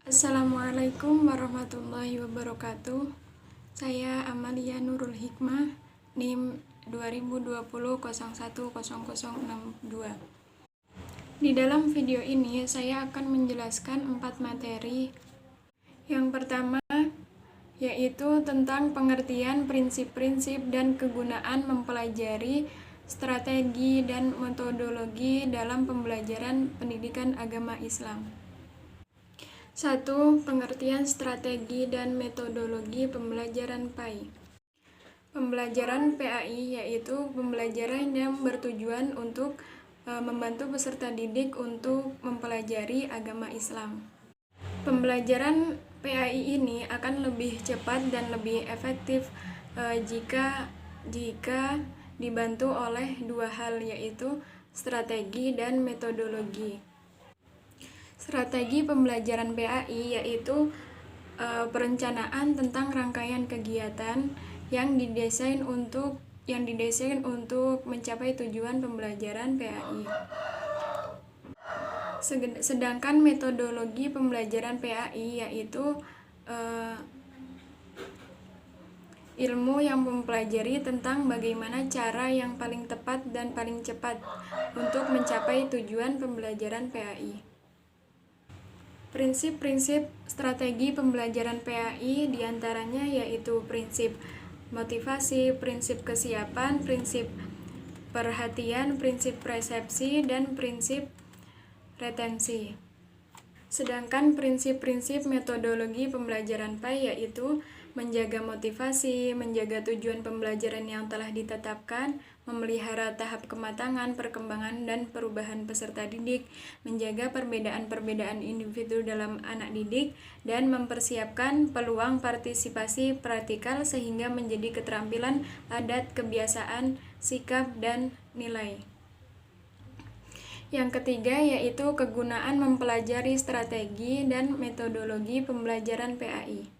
Assalamualaikum warahmatullahi wabarakatuh. Saya Amalia Nurul Hikmah, NIM 2020010062. Di dalam video ini saya akan menjelaskan 4 materi. Yang pertama yaitu tentang pengertian prinsip-prinsip dan kegunaan mempelajari strategi dan metodologi dalam pembelajaran pendidikan agama Islam. 1. Pengertian strategi dan metodologi pembelajaran PAI. Pembelajaran PAI yaitu pembelajaran yang bertujuan untuk membantu peserta didik untuk mempelajari agama Islam. Pembelajaran PAI ini akan lebih cepat dan lebih efektif jika dibantu oleh dua hal, yaitu strategi dan metodologi. Strategi pembelajaran PAI yaitu perencanaan tentang rangkaian kegiatan yang didesain untuk mencapai tujuan pembelajaran PAI. Sedangkan metodologi pembelajaran PAI yaitu ilmu yang mempelajari tentang bagaimana cara yang paling tepat dan paling cepat untuk mencapai tujuan pembelajaran PAI. Prinsip-prinsip strategi pembelajaran PAI diantaranya yaitu prinsip motivasi, prinsip kesiapan, prinsip perhatian, prinsip persepsi, dan prinsip retensi. Sedangkan prinsip-prinsip metodologi pembelajaran PAI yaitu menjaga motivasi, menjaga tujuan pembelajaran yang telah ditetapkan, memelihara tahap kematangan, perkembangan, dan perubahan peserta didik, menjaga perbedaan-perbedaan individu dalam anak didik, dan mempersiapkan peluang partisipasi praktikal sehingga menjadi keterampilan, adat, kebiasaan, sikap, dan nilai. Yang ketiga yaitu kegunaan mempelajari strategi dan metodologi pembelajaran PAI.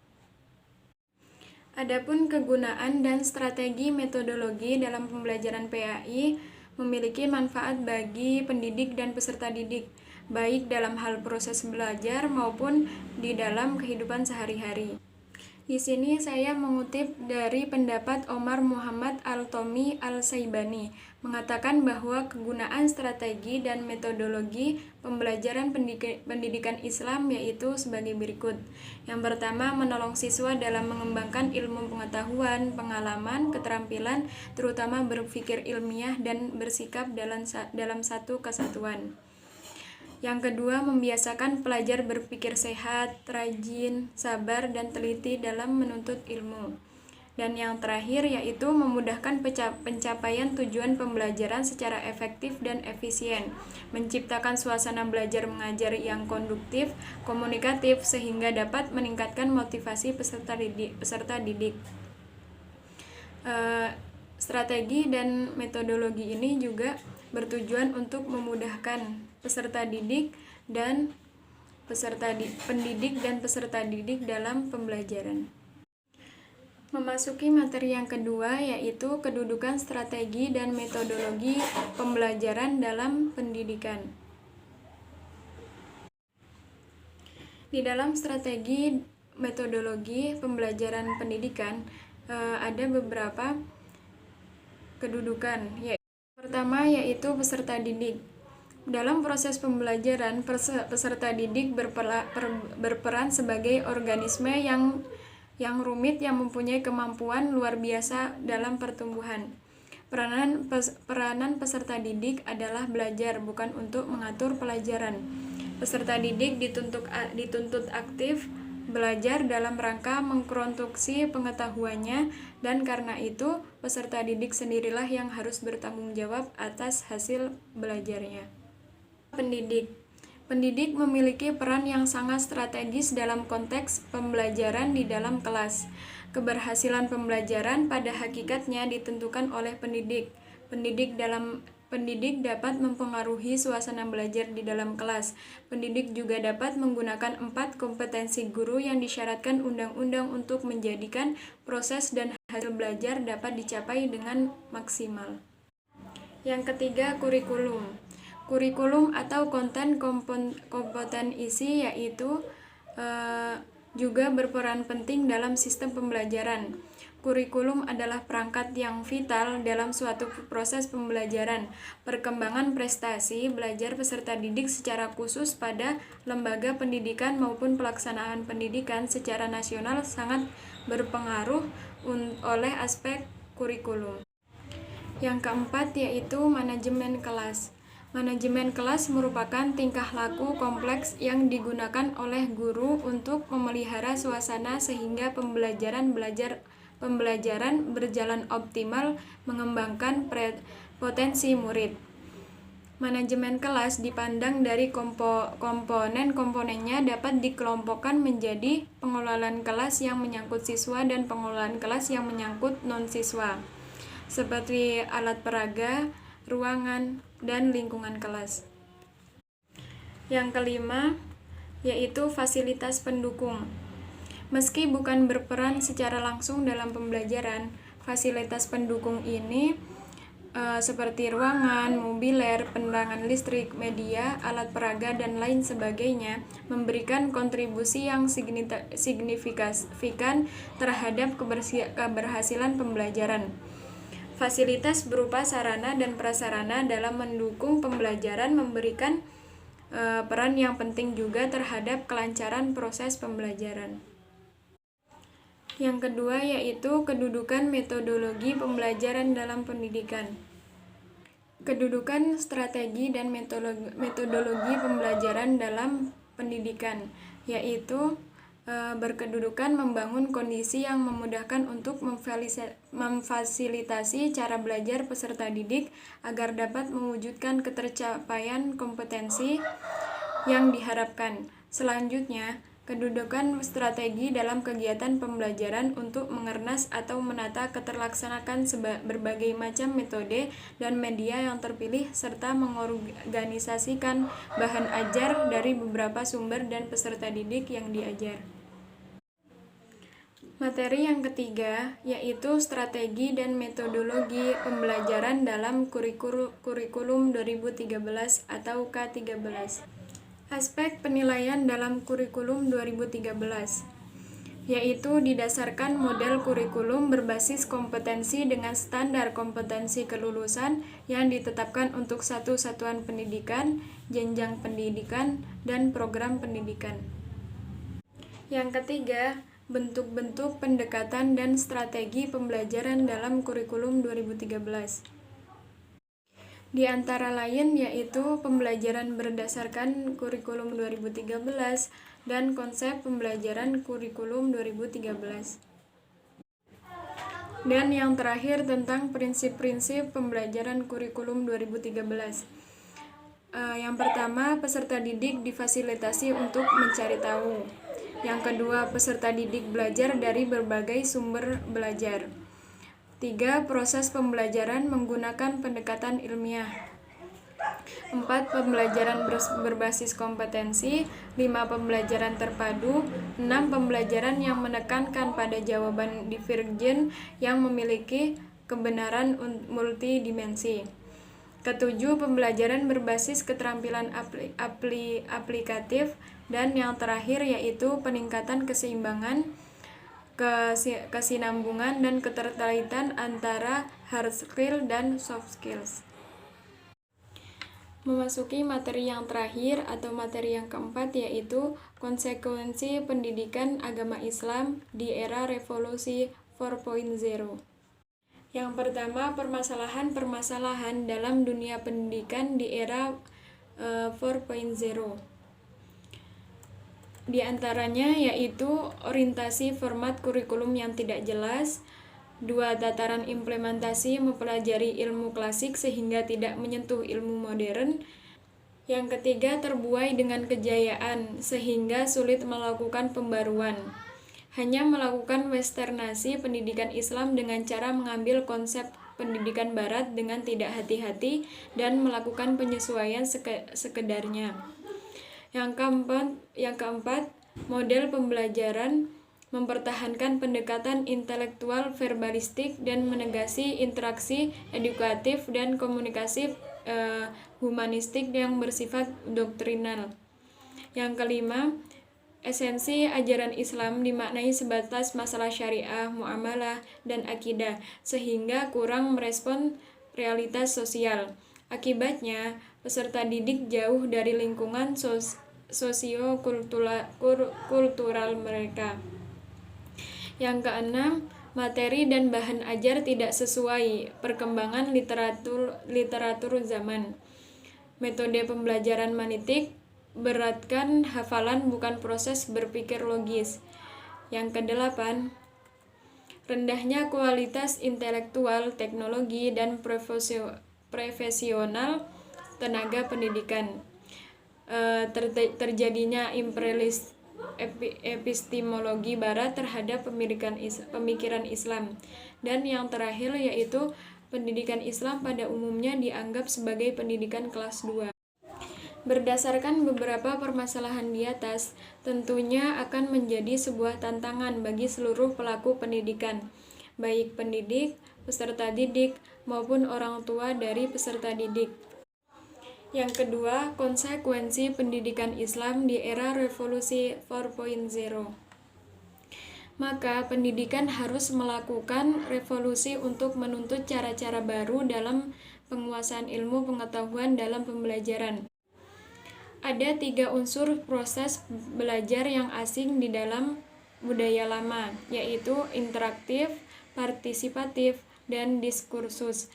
Adapun kegunaan dan strategi metodologi dalam pembelajaran PAI memiliki manfaat bagi pendidik dan peserta didik, baik dalam hal proses belajar maupun di dalam kehidupan sehari-hari. Di sini saya mengutip dari pendapat Omar Muhammad Al-Tomi Al-Saibani, mengatakan bahwa kegunaan strategi dan metodologi pembelajaran pendidikan Islam yaitu sebagai berikut. Yang pertama, menolong siswa dalam mengembangkan ilmu pengetahuan, pengalaman, keterampilan, terutama berpikir ilmiah dan bersikap dalam satu kesatuan. Yang kedua, membiasakan pelajar berpikir sehat, rajin, sabar, dan teliti dalam menuntut ilmu. Dan yang terakhir yaitu memudahkan pencapaian tujuan pembelajaran secara efektif dan efisien, menciptakan suasana belajar mengajar yang konduktif, komunikatif, sehingga dapat meningkatkan motivasi peserta didik. Strategi dan metodologi ini juga bertujuan untuk memudahkan peserta didik dan pendidik dan peserta didik dalam pembelajaran. Memasuki materi yang kedua yaitu kedudukan strategi dan metodologi pembelajaran dalam pendidikan. Di dalam strategi metodologi pembelajaran pendidikan ada beberapa kedudukan. Pertama yaitu peserta didik. Dalam proses pembelajaran, peserta didik berperan sebagai organisme yang rumit yang mempunyai kemampuan luar biasa dalam pertumbuhan. Peranan peserta didik adalah belajar, bukan untuk mengatur pelajaran. Peserta didik dituntut aktif belajar dalam rangka mengkonstruksi pengetahuannya, dan karena itu peserta didik sendirilah yang harus bertanggung jawab atas hasil belajarnya. Pendidik memiliki peran yang sangat strategis dalam konteks pembelajaran di dalam kelas. Keberhasilan pembelajaran pada hakikatnya ditentukan oleh pendidik. Pendidik dapat mempengaruhi suasana belajar di dalam kelas. Pendidik juga dapat menggunakan 4 kompetensi guru yang disyaratkan undang-undang untuk menjadikan proses dan hasil belajar dapat dicapai dengan maksimal. Yang ketiga, kurikulum. Kurikulum atau konten komponen isi yaitu juga berperan penting dalam sistem pembelajaran. Kurikulum adalah perangkat yang vital dalam suatu proses pembelajaran. Perkembangan prestasi belajar peserta didik secara khusus pada lembaga pendidikan maupun pelaksanaan pendidikan secara nasional sangat berpengaruh oleh aspek kurikulum. Yang keempat yaitu manajemen kelas. Manajemen kelas merupakan tingkah laku kompleks yang digunakan oleh guru untuk memelihara suasana sehingga pembelajaran berjalan optimal, mengembangkan potensi murid. Manajemen kelas dipandang dari komponen-komponennya dapat dikelompokkan menjadi pengelolaan kelas yang menyangkut siswa dan pengelolaan kelas yang menyangkut non-siswa, seperti alat peraga, ruangan, dan lingkungan kelas. Yang kelima yaitu fasilitas pendukung. Meski bukan berperan secara langsung dalam pembelajaran, fasilitas pendukung ini seperti ruangan, mobiler, penerangan listrik, media, alat peraga, dan lain sebagainya memberikan kontribusi yang signifikan terhadap keberhasilan pembelajaran. Fasilitas berupa sarana dan prasarana dalam mendukung pembelajaran memberikan peran yang penting juga terhadap kelancaran proses pembelajaran. Yang kedua yaitu kedudukan metodologi pembelajaran dalam pendidikan. Kedudukan strategi dan metodologi pembelajaran dalam pendidikan yaitu berkedudukan membangun kondisi yang memudahkan untuk memfasilitasi cara belajar peserta didik agar dapat mewujudkan ketercapaian kompetensi yang diharapkan. Selanjutnya, kedudukan strategi dalam kegiatan pembelajaran untuk mengernas atau menata keterlaksanaan berbagai macam metode dan media yang terpilih serta mengorganisasikan bahan ajar dari beberapa sumber dan peserta didik yang diajar. Materi yang ketiga yaitu strategi dan metodologi pembelajaran dalam kurikulum 2013 atau K13. Aspek penilaian dalam kurikulum 2013 yaitu didasarkan model kurikulum berbasis kompetensi dengan standar kompetensi kelulusan yang ditetapkan untuk satu satuan pendidikan, jenjang pendidikan, dan program pendidikan. Yang ketiga, bentuk-bentuk pendekatan dan strategi pembelajaran dalam kurikulum 2013. Di antara lain yaitu pembelajaran berdasarkan kurikulum 2013 dan konsep pembelajaran kurikulum 2013. Dan yang terakhir tentang prinsip-prinsip pembelajaran kurikulum 2013. Yang pertama, peserta didik difasilitasi untuk mencari tahu. Yang kedua, peserta didik belajar dari berbagai sumber belajar. 3. Proses pembelajaran menggunakan pendekatan ilmiah. 4. Pembelajaran berbasis kompetensi. 5. Pembelajaran terpadu. 6. Pembelajaran yang menekankan pada jawaban divergen yang memiliki kebenaran multidimensi. Ketujuh, pembelajaran berbasis keterampilan aplikatif. Dan yang terakhir yaitu peningkatan keseimbangan, kesinambungan dan keterkaitan antara hard skill dan soft skills. Memasuki materi yang terakhir atau materi yang keempat yaitu konsekuensi pendidikan agama Islam di era revolusi 4.0. Yang pertama, permasalahan-permasalahan dalam dunia pendidikan di era 4.0. Di antaranya yaitu orientasi format kurikulum yang tidak jelas, 2. Tataran implementasi mempelajari ilmu klasik sehingga tidak menyentuh ilmu modern. Yang ketiga, terbuai dengan kejayaan sehingga sulit melakukan pembaruan. Hanya melakukan westernasi pendidikan Islam dengan cara mengambil konsep pendidikan barat dengan tidak hati-hati dan melakukan penyesuaian sekedarnya. Yang keempat, model pembelajaran mempertahankan pendekatan intelektual verbalistik dan menegasi interaksi edukatif dan komunikasi humanistik yang bersifat doktrinal. Yang kelima, Esensi ajaran Islam dimaknai sebatas masalah syariah, muamalah, dan akidah, sehingga kurang merespon realitas sosial. Akibatnya, peserta didik jauh dari lingkungan sosio-kultural mereka. Yang keenam, materi dan bahan ajar tidak sesuai perkembangan literatur zaman. Metode pembelajaran manitik beratkan hafalan bukan proses berpikir logis. Yang kedelapan, rendahnya kualitas intelektual, teknologi, dan profesional tenaga pendidikan. Terjadinya epistemologi barat terhadap pemikiran Islam. Dan yang terakhir yaitu pendidikan Islam pada umumnya dianggap sebagai pendidikan kelas 2. Berdasarkan beberapa permasalahan di atas, tentunya akan menjadi sebuah tantangan bagi seluruh pelaku pendidikan, baik pendidik, peserta didik, maupun orang tua dari peserta didik. Yang kedua, konsekuensi pendidikan Islam di era revolusi 4.0. Maka pendidikan harus melakukan revolusi untuk menuntut cara-cara baru dalam penguasaan ilmu pengetahuan dalam pembelajaran. Ada 3 unsur proses belajar yang asing di dalam budaya lama, yaitu interaktif, partisipatif, dan diskursus.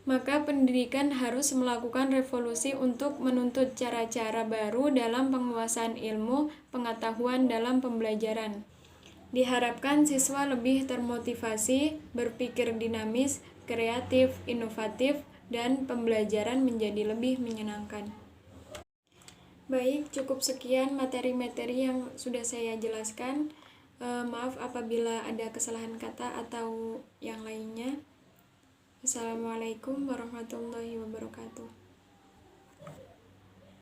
Maka pendidikan harus melakukan revolusi untuk menuntut cara-cara baru dalam penguasaan ilmu pengetahuan dalam pembelajaran. Diharapkan siswa lebih termotivasi, berpikir dinamis, kreatif, inovatif, dan pembelajaran menjadi lebih menyenangkan. Baik, cukup sekian materi-materi yang sudah saya jelaskan. Maaf apabila ada kesalahan kata atau yang lainnya. Assalamualaikum warahmatullahi wabarakatuh.